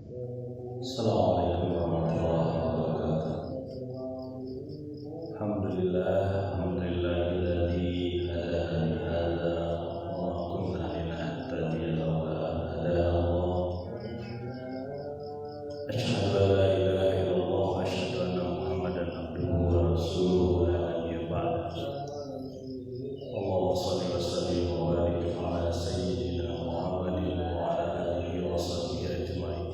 Assalamualaikum warahmatullahi wabarakatuh. Alhamdulillahilladzi hadana li hadza wa ma kunna linahtadiya laula an hadana Allah. Asyhadu an la ilaha illallah wa asyhadu anna Muhammadan abduhu wa rasuluhu la nabiyya ba'da. Allahumma shalli wa sallim wa barik ala sayyidina Muhammadin wa ala alihi wa sahbihi ajma'in.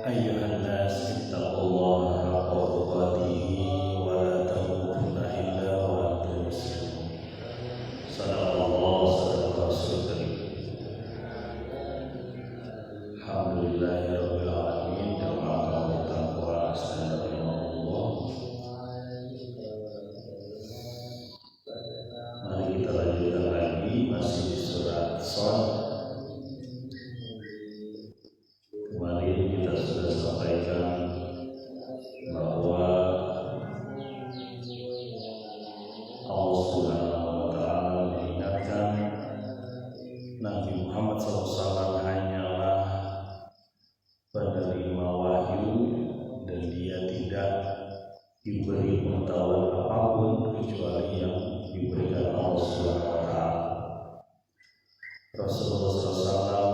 Ayyuhan nas ittaqullaha haqqa tuqatih wa la tamutunna illa wa antum muslimun. Sadaqallahu sadaqal rasul karim. Alhamdulillahirabbil alamin. Jamaah Quran astagfirullah. Mari kita lanjutkan lagi masih di surat Shad. Kemarin kita sudah sampaikan bahwa Allah Subhanahu wa Ta'ala mengingatkan Nabi Muhammad SAW hanyalah penerima wahyu dan dia tidak diberi pengetahuan apapun kecuali yang diberikan Allah Subhanahu wa Ta'ala. Rasulullah SAW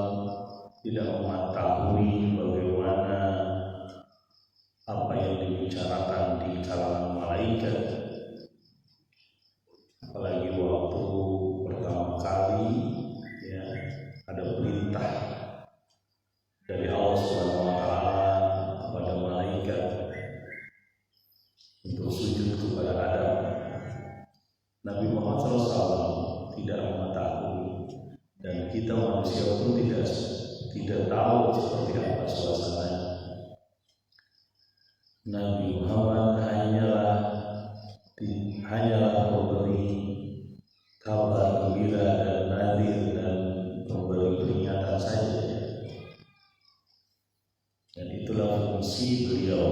tidak mengetahui bagaimana apa yang dibicarakan di kalangan malaikat, apalagi waktu pertama kali ya ada perintah dari Allah Subhanahu wa Ta'ala kepada malaikat untuk sujud kepada Adam. Nabi Muhammad SAW tidak mengetahui, dan kita manusia pun tidak tahu seperti apa suasananya. Nabi Muhammad hanyalah memberi kabar gembira dan nadir dan memberi peringatan saja. Dan itulah fungsi beliau.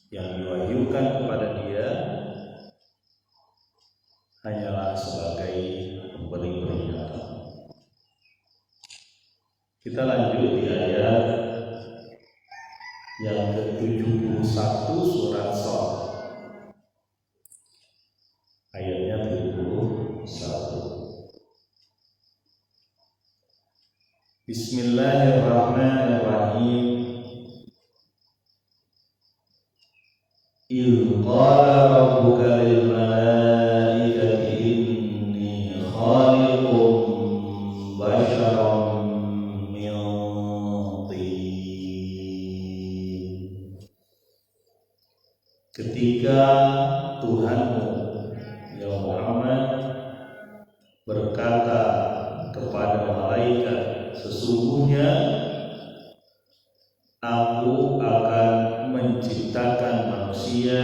Yang diwahyukan kepada dia hanyalah sebagai pemberi peringatan. Kita lanjut di ayat yang ke-71 surat Shad. Ayatnya 71. Bismillahirrahmanirrahim. Idz qala rabbuka lil malaikati inni khaliqun basharan min tin. Ketika Tuhanmu ya Muhammad berkata kepada malaikat, sesungguhnya aku akan menciptakan manusia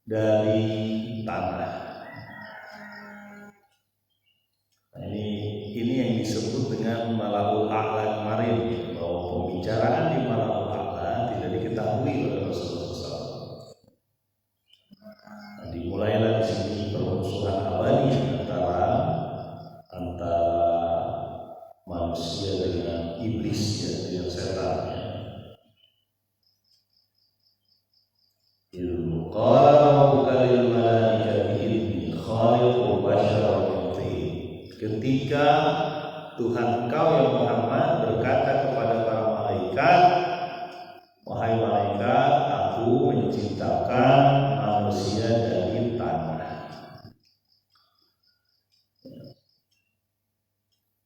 dari tanah. Nah, ini yang disebut dengan Mala'ul A'la kemarin, bahwa pembicaraan di Mala'ul A'la tidak diketahui oleh Rasulullah SAW. Nah, dimulailah di sini permusuhan abadi antara manusia dengan iblis, ya, dengan setan. Idz qala rabbuka lil malaikati inni khaliqun basharan min tin. Ketika Tuhan kau yang Muhammad berkata kepada para malaikat, wahai malaikat, aku menciptakan manusia dari tanah.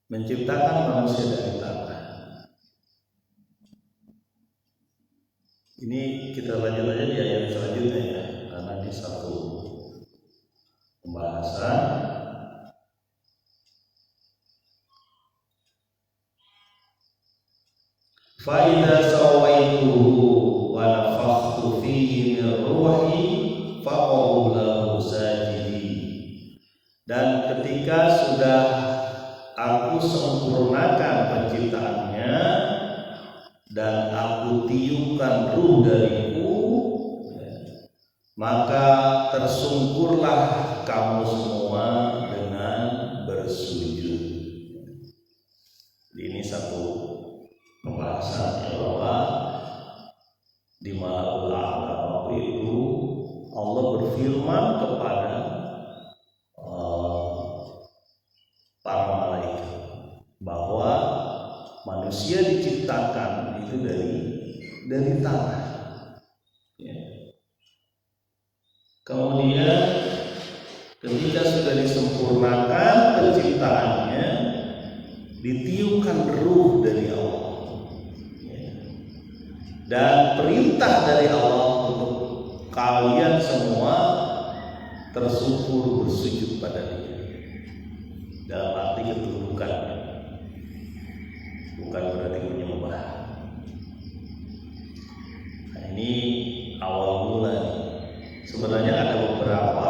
Menciptakan manusia dari tanah. Ini kita lanjut aja di ayat selanjutnya ya, karena di satu pembahasan. Fa idza sawaituhu wa nafakhtu fihi min ruhi faqa'u lahu sajidin. Dan ketika sudah aku sempurnakan penciptaannya dan aku tiupkan ruh dariku, maka tersungkurlah kamu semua dengan bersujud. Ini satu pembahasan bahwa di Mala'ul A'la waktu itu Allah berfirman kepada para malaikat bahwa manusia diciptakan itu dari tanah. Ya. Kemudian ketika sudah disempurnakan penciptaannya, ditiupkan ruh dari Allah. Ya. Dan perintah dari Allah untuk kalian semua tersungkur bersujud pada Dia. Dalam arti ketundukan, bukan berarti menyembah. Nah, ini awal mula. Sebenarnya ada beberapa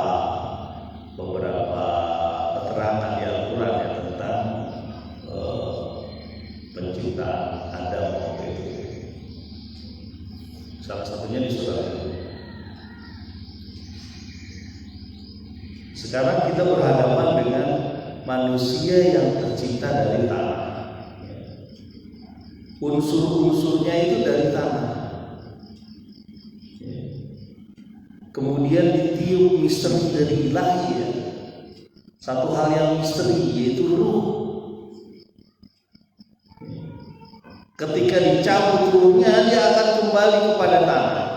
keterangan di Al-Quran ya, tentang penciptaan Adam waktu itu. Salah satunya di surah itu. Sekarang kita berhadapan dengan manusia yang tercipta dari tanah. Unsur-unsurnya itu dari tanah. Kemudian ditiup misteri dari ilahi ya. Satu hal yang misteri yaitu ruh. Ketika dicabut ruhnya, dia akan kembali kepada tanah.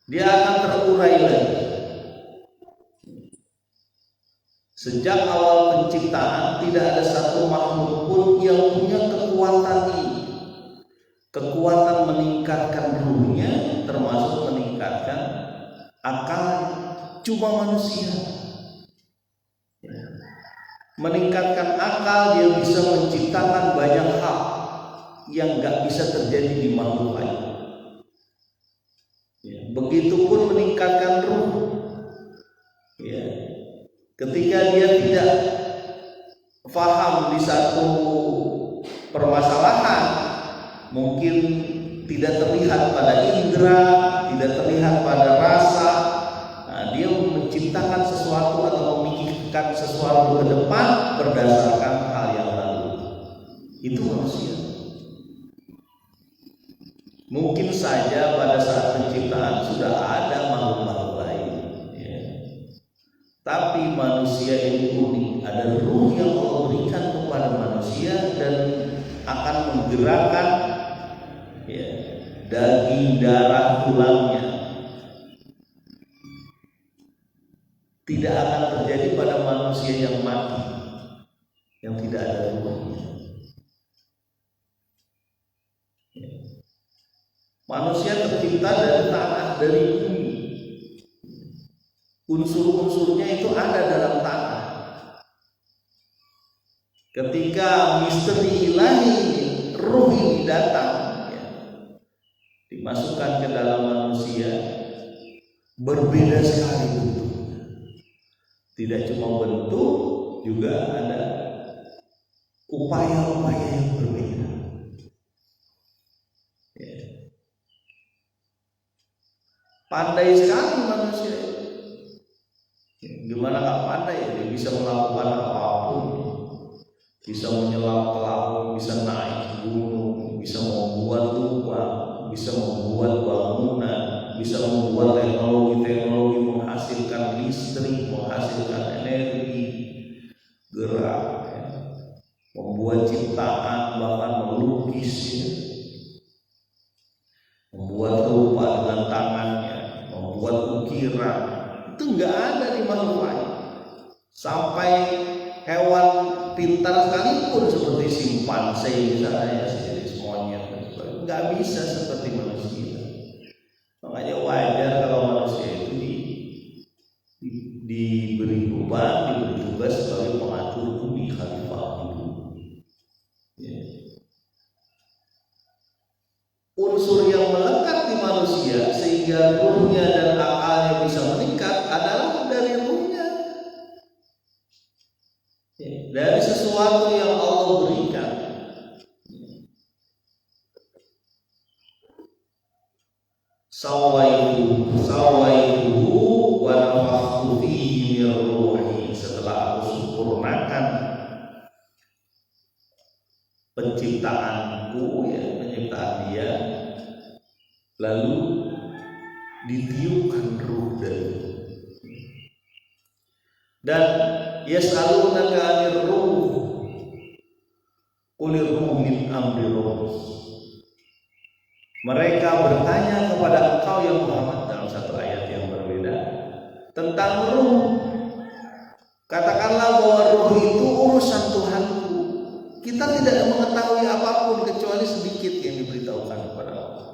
Dia akan terurai lagi. Sejak awal penciptaan tidak ada satu makhluk pun yang punya kekuatan ini. Kekuatan meningkatkan ruhnya, termasuk meningkatkan akal, cuma manusia. Meningkatkan akal, dia bisa menciptakan banyak hal yang gak bisa terjadi di makhluk lain. Begitupun meningkatkan ruh. Ketika dia tidak paham di satu permasalahan, mungkin tidak terlihat pada indera, tidak terlihat pada rasa, dia menciptakan sesuatu atau memikirkan sesuatu ke depan berdasarkan hal yang lalu. Itu manusia. Mungkin saja pada saat penciptaan sudah ada makhluk-makhluk lain, tapi manusia ini unik. Ada ruh yang Allah berikan kepada manusia dan akan menggerakkan daging, darah, tulangnya. Tidak akan terjadi pada manusia yang mati, yang tidak ada ruhnya. Manusia tercipta dari tanah, dari bumi. Unsur-unsurnya itu ada dalam tanah. Ketika misteri ilahi ruh ini datang, dimasukkan ke dalam manusia, berbeda sekali bentuknya. Tidak cuma bentuk, juga ada upaya-upaya yang berbeda. Pandai sekali manusia. Gimana gak pandai? Dia bisa melakukan apapun. Bisa menyelam ke laut, bisa naik gunung, bisa membuat lubang, bisa membuat bangunan, bisa membuat teknologi menghasilkan listrik, menghasilkan energi, gerak, membuat ciptaan, bahkan melukis, membuat rupa dengan tangannya, membuat ukiran. Itu nggak ada di makhluk lain. Sampai hewan pintar sekalipun seperti simpanse misalnya, sejenis monyet, nggak bisa seperti manusia. Makanya wajar kalau manusia itu diberi beban, diberi tugas sebagai pengatur bumi, khalifah bumi. Unsur yang melekat di manusia sehingga ruhnya dan akalnya bisa meningkat adalah dari ruhnya, dari sesuatu yang Allah berikan. sawaituhu wa nafakhtu fihi min ruhi, setelah aku sempurnakan penciptaanku, ya, penciptaan dia, lalu ditiupkan ruh dari. Dan yas'alunaka 'anir ruh qulir ruh min amri rabbih. Mereka bertanya kepada engkau ya Muhammad dalam satu ayat yang berbeda tentang ruh. Katakanlah bahwa ruh itu urusan Tuhanku. Kita tidak mengetahui apapun kecuali sedikit yang diberitahukan kepada Allah.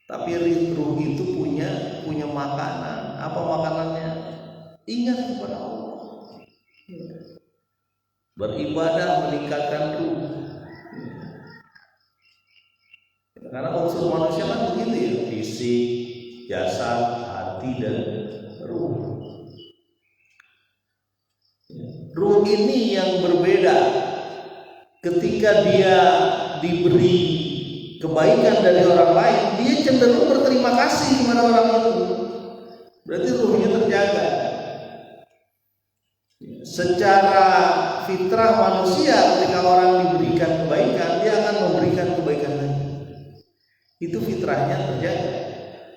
Tapi ruh itu punya makanan. Apa makanannya? Ingat kepada Allah. Beribadah meningkatkan ruh. Karena unsur manusia kan begitu ya, fisik, jasad, hati, dan ruh. Ruh ini yang berbeda. Ketika dia diberi kebaikan dari orang lain, dia cenderung berterima kasih kepada orang itu. Berarti ruhnya terjaga. Secara fitrah manusia, ketika orang diberikan kebaikan, dia akan memberikan kebaikan lagi. Itu fitrahnya terjaga,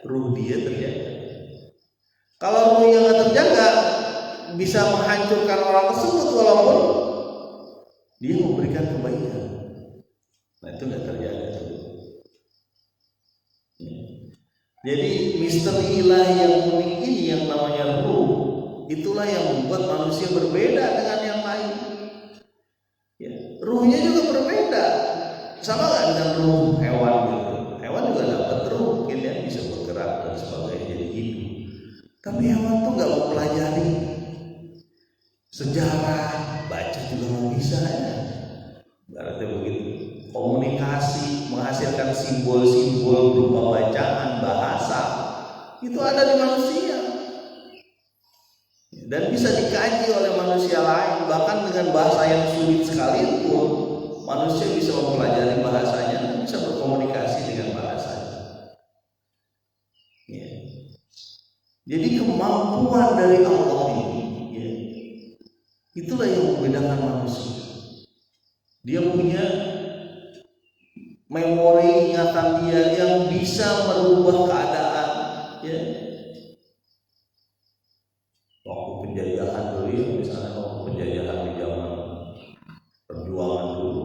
ruh dia terjaga. Kalau ruh yang tidak terjaga, bisa menghancurkan orang tersebut walaupun dia memberikan kebaikan. Nah, itu nggak terjaga. Jadi misteri ilahi yang unik ini yang namanya ruh, itulah yang membuat manusia berbeda dengan yang lain. Ya, ruhnya juga berbeda. Sama nggak dengan ruh hewan gitu? Hewan juga dapat ruh, mungkin ya bisa bergerak dan sebagainya jadi hidup. Tapi hewan tuh nggak mau pelajari sejarah, baca juga nggak bisa ya. Berarti begitu. Komunikasi, menghasilkan simbol-simbol berupa bacaan, bahasa, itu ada di manusia dan bisa dikaji oleh manusia lain. Bahkan dengan bahasa yang sulit sekalipun, manusia bisa mempelajari bahasanya dan bisa berkomunikasi dengan bahasanya. Ya. Jadi kemampuan dari Allah ini, ya, itulah yang membedakan manusia. Dia punya memori ingatan dia yang bisa merubah keadaan, ya. Waktu penjajahan dulu ya, misalnya waktu penjajahan di zaman perjuangan dulu,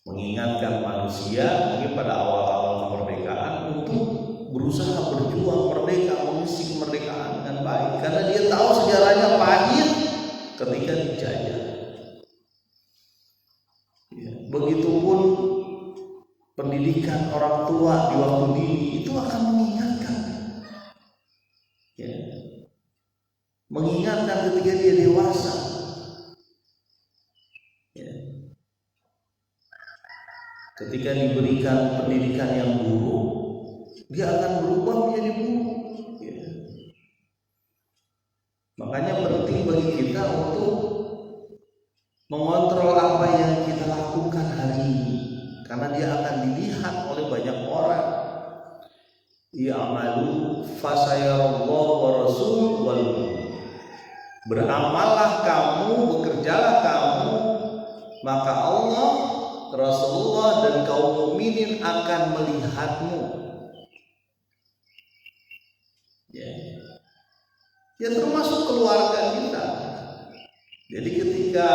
mengingatkan manusia mungkin pada awal-awal kemerdekaan untuk berusaha berjuang merdeka, mengisi kemerdekaan dengan baik, karena dia tahu sejarahnya pahit ketika dijajah. Begitupun pendidikan orang tua di waktu dini itu akan mengingatkan, ya, mengingatkan ketika dia dewasa, ya. Ketika diberikan pendidikan yang buruk, dia akan berubah menjadi buruk, ya. Makanya penting bagi kita untuk mengontrol apa yang kita lakukan hari ini, karena dia akan dilihat oleh banyak orang. Ya'malu fasayarallahu wa rasul wal mu'min. Beramallah kamu, bekerjalah kamu, maka Allah, Rasulullah dan kaum mukminin akan melihatmu. Ya, ya termasuk keluarga kita. Jadi ketika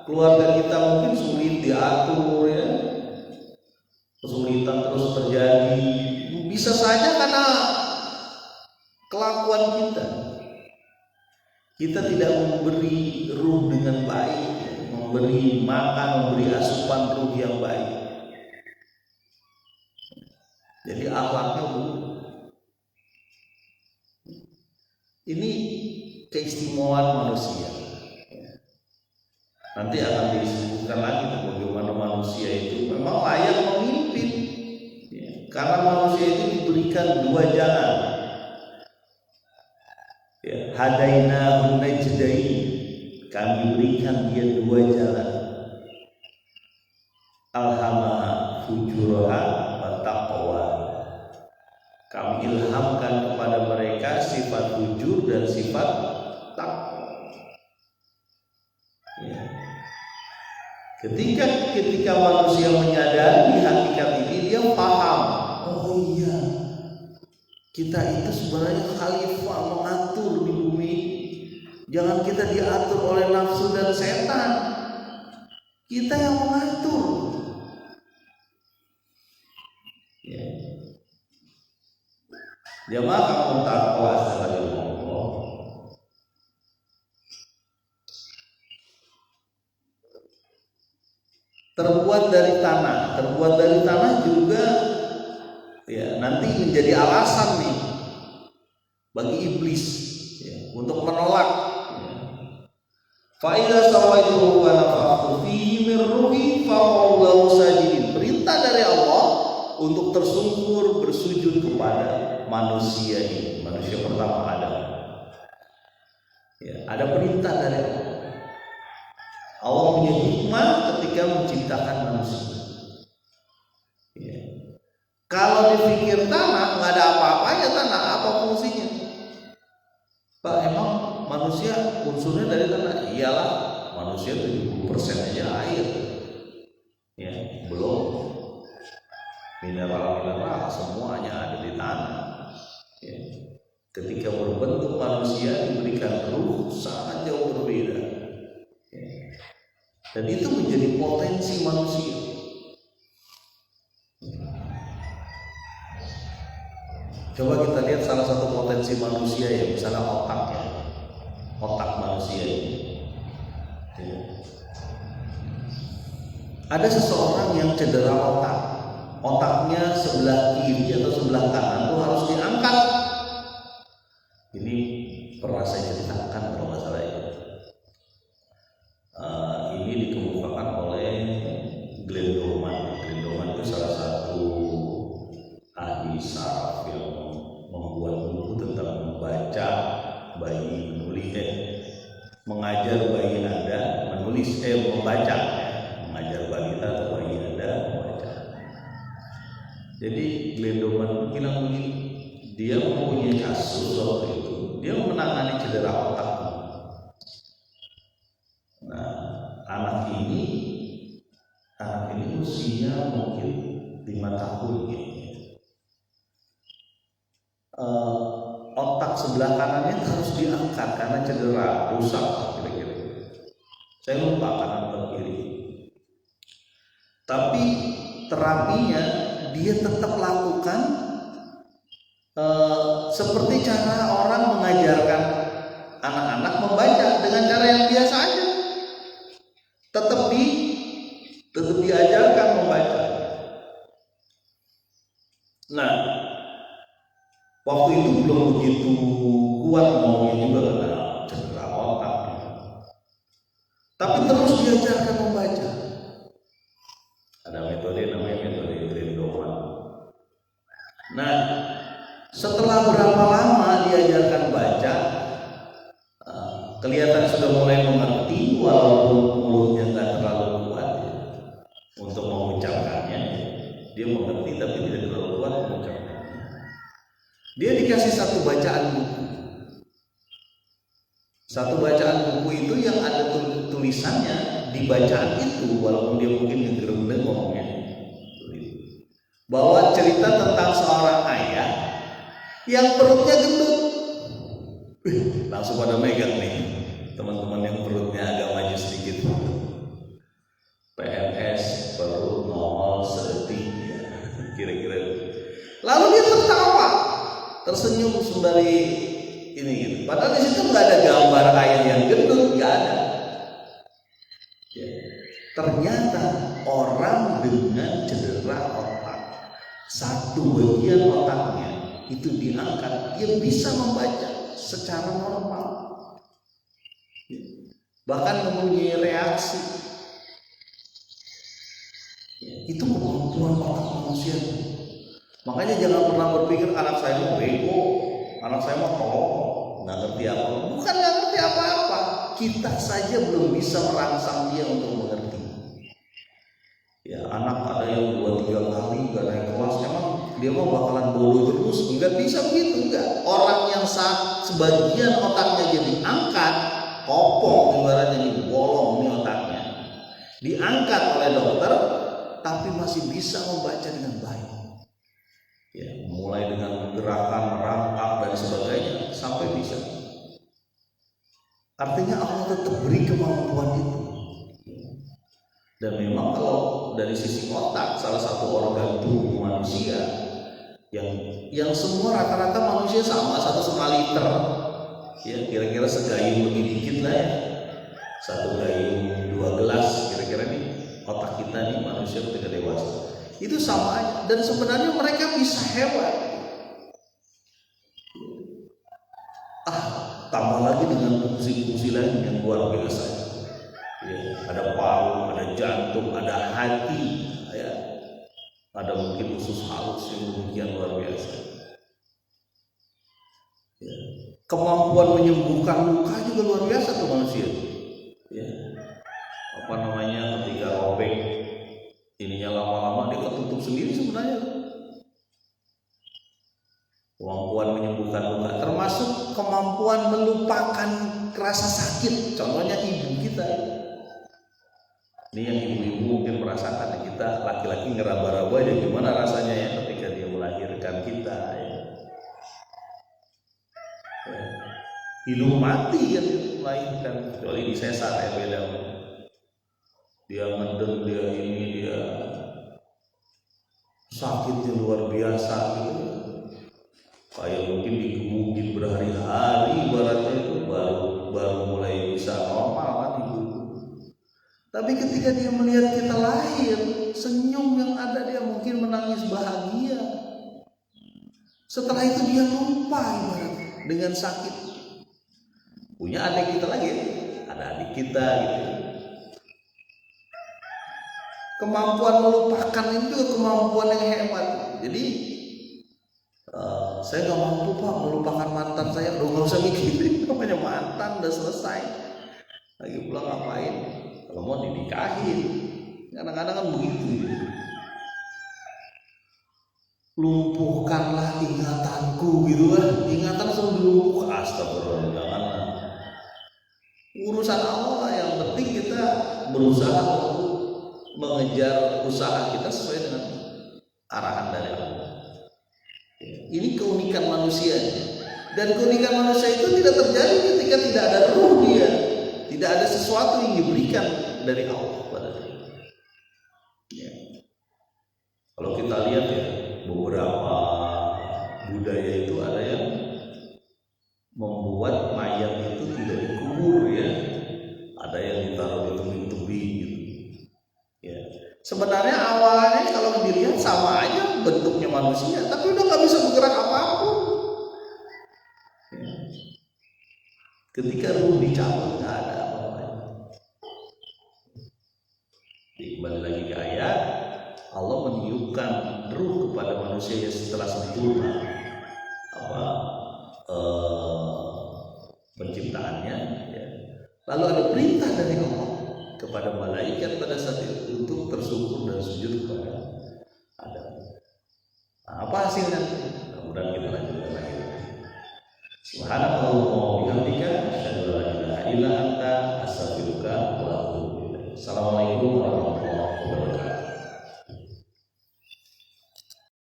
keluarga kita mungkin sulit diatur, ya, kesulitan terus terjadi, bisa saja karena kelakuan kita. Kita tidak memberi ruh dengan baik, memberi makan, memberi asupan ruh yang baik. Jadi akhlaknya buruk. Ini keistimewaan manusia. Nanti akan disebutkan lagi bagaimana manusia itu memang layak memimpin, ya, karena manusia itu diberikan dua jalan, ya, hadainahun najdain, kami berikan dia dua jalan, alhamaha fujuraha wa ilhamkan kepada mereka sifat jujur dan sifat takwa. Ya. Ketika manusia menyadari hakikat ini, dia paham, oh iya, kita itu sebenarnya khalifah mengatur di bumi. Jangan kita diatur oleh nafsu dan setan, kita yang mengatur. Ya. Jamaah kamu takwa sebagai Allah. Terbuat dari tanah juga ya nanti menjadi alasan nih bagi iblis ya, untuk menolak. Fa idza sawaituhu wa nafakhtu fihi min ruhi fa qawlu sajidin. Perintah dari Allah untuk tersungkur bersujud kepada manusia ini, manusia pertama Adam. Ya, ada perintah dari Allah. Allah punya hikmah ketika menciptakan manusia. Ya. Kalau dipikir tanah, nggak ada apa-apanya tanah, apa fungsinya? Pak, emang manusia unsurnya dari tanah? Iyalah, manusia 70% aja air. Ya, belum mineral semuanya ada di tanah. Ya. Ketika berbentuk manusia diberikan ruh sangat jauh berbeda. Ya. Dan itu menjadi potensi manusia. Coba kita lihat salah satu potensi manusia ya, misalnya otak manusia ini. Ya. Ada seseorang yang cedera otaknya sebelah kiri atau sebelah kanan itu harus diangkat. Ini pernah saya ceritakan kalau nggak salah ya. Ini dikemukakan oleh Glenn Doman. Glenn Doman itu salah satu ahli saraf yang membuat buku tentang membaca bayi mengajar bayi Anda membaca, mengajar balita atau bayi Anda membaca. Jadi Glenn Doman bilang begini, dia mempunyai kasus waktu itu, dia menangani cedera otak. Nah, anak ini usianya mungkin 5 tahun kayaknya. Otak sebelah kanannya harus diangkat karena cedera, rusak kira-kira. Saya lupa kanan atau kiri. Tapi terapinya dia tetap lakukan seperti cara orang mengajarkan anak-anak membaca dengan cara yang biasa aja. Tetap diajarkan membaca. Nah, waktu itu belum begitu kuat ngomongnya juga karena cedera otak. Tapi terus diajarkan membaca. Ada metode namanya metode Glenn Doman. Nah, setelah berapa lama diajarkan baca, kelihatan sudah mulai mengerti walaupun mulutnya nggak terlalu kuat ya, untuk mengucapkannya. Dia mengerti tapi tidak terlalu kuat mengucapkannya. Dia dikasih satu bacaan buku itu yang ada tulisannya di bacaan itu, walaupun dia mungkin ngegerendeng ngomongnya, bahwa cerita tentang seorang ayah yang perutnya gendut. Langsung pada megang nih teman-teman yang perutnya agak maju sedikit. PNS perut nongol sedetik ya, kira-kira. Lalu dia tertawa, tersenyum sembari ini gitu. Padahal di situ nggak ada gambar ayah yang gendut, nggak ada. Ya. Ternyata orang dengan cedera otak, satu bagian otaknya itu diangkat, dia bisa membaca secara normal, bahkan mempunyai reaksi. Itu kemampuan otak manusia. Makanya jangan pernah berpikir anak saya mau bego, anak saya mau tolong, nggak ngerti apa. Bukan nggak ngerti apa-apa, kita saja belum bisa merangsang dia untuk mengerti. Ya, anak ada yang 2-3 kali nggak naik kelas, emang dia mau bakalan bodoh terus? Nggak bisa sebagian otaknya jadi angkat, kopong ibaratnya ini, bolong nih otaknya, diangkat oleh dokter, tapi masih bisa membaca dengan baik. Ya, mulai dengan gerakan merangkak dan sebagainya sampai bisa. Artinya Allah tetap beri kemampuan itu. Dan memang kalau dari sisi otak, salah satu organ tubuh manusia yang semua rata-rata manusia sama 1,5 liter, ya kira-kira segayung lebih dikit lah ya, 1 gayung 2 gelas kira-kira nih otak kita nih manusia ketika dewasa itu sama aja. Dan sebenarnya mereka bisa hebat. Tambah lagi dengan fungsi-fungsi lain yang luar biasa. Ya, ada paru, ada jantung, ada hati, ya, ada mungkin usus halus yang demikian luar biasa. Ya. Kemampuan menyembuhkan luka juga luar biasa tuh manusia. Ya. Apa namanya, ketika robek ininya lama-lama dia ketutup sendiri sebenarnya. Kemampuan menyembuhkan luka, termasuk kemampuan melupakan rasa sakit. Contohnya ibu kita. Ini yang ibu-ibu mungkin merasakan, kita laki-laki ngeraba-raba aja gimana rasanya ya ketika dia melahirkan kita. Ya. Hidup mati kan melahirkan, kecuali di sesar ya beda. Dia ngeden, dia ini, dia sakitnya luar biasa gitu. Kayak mungkin digebukin berhari-hari ibaratnya itu baru mulai bisa normal kan ibu. Tapi ketika dia melihat kita lahir, senyum yang ada, dia mungkin menangis bahagia. Setelah itu dia lupa ibaratnya dengan sakit. Punya adik kita lagi, ada adik kita gitu. Kemampuan melupakan itu juga kemampuan yang hebat. Jadi saya nggak mampu Pak melupakan mantan saya. Udah nggak usah mikirin, namanya mantan udah selesai. Lagi pulang ngapain? Kalau mau dinikahin, kadang-kadang kan begitu. Lumpuhkanlah ingatanku gitu kan. Ingatan selalu dilumpuhkan. Astagfirullah, janganlah. Urusan Allah yang penting kita berusaha untuk mengejar usaha kita sesuai dengan arahan dari Allah. Ini keunikan manusia. Dan keunikan manusia itu tidak terjadi ketika tidak ada ruh dia. Tidak ada sesuatu yang diberikan dari Allah pada dia. Ya. Kalau kita lihat ya, beberapa budaya itu ada yang membuat mayat itu tidak dikubur ya. Ada yang ditaruh di tebing-tebing gitu. Ya. Sebenarnya awalnya kalau dilihat sama aja bentuknya manusia, tapi udah nggak bisa bergerak apapun. Ya. Ketika ruh dicabut nggak ada apa-apa. Kembali lagi ke ayat, Allah meniupkan ruh kepada manusia yang setelah sempurna penciptaannya. Ya. Lalu ada perintah dari Allah kepada malaikat pada saat itu untuk bersyukur dan sujud kepada Adam. Nah, apa hasilnya? Mudah-mudahan kita lanjutkan lagi. Subhanallah wa bihamdika, asyhadu an la ilaha illa anta, astaghfiruka wa atubu ilaik. Assalamualaikum warahmatullahi wabarakatuh.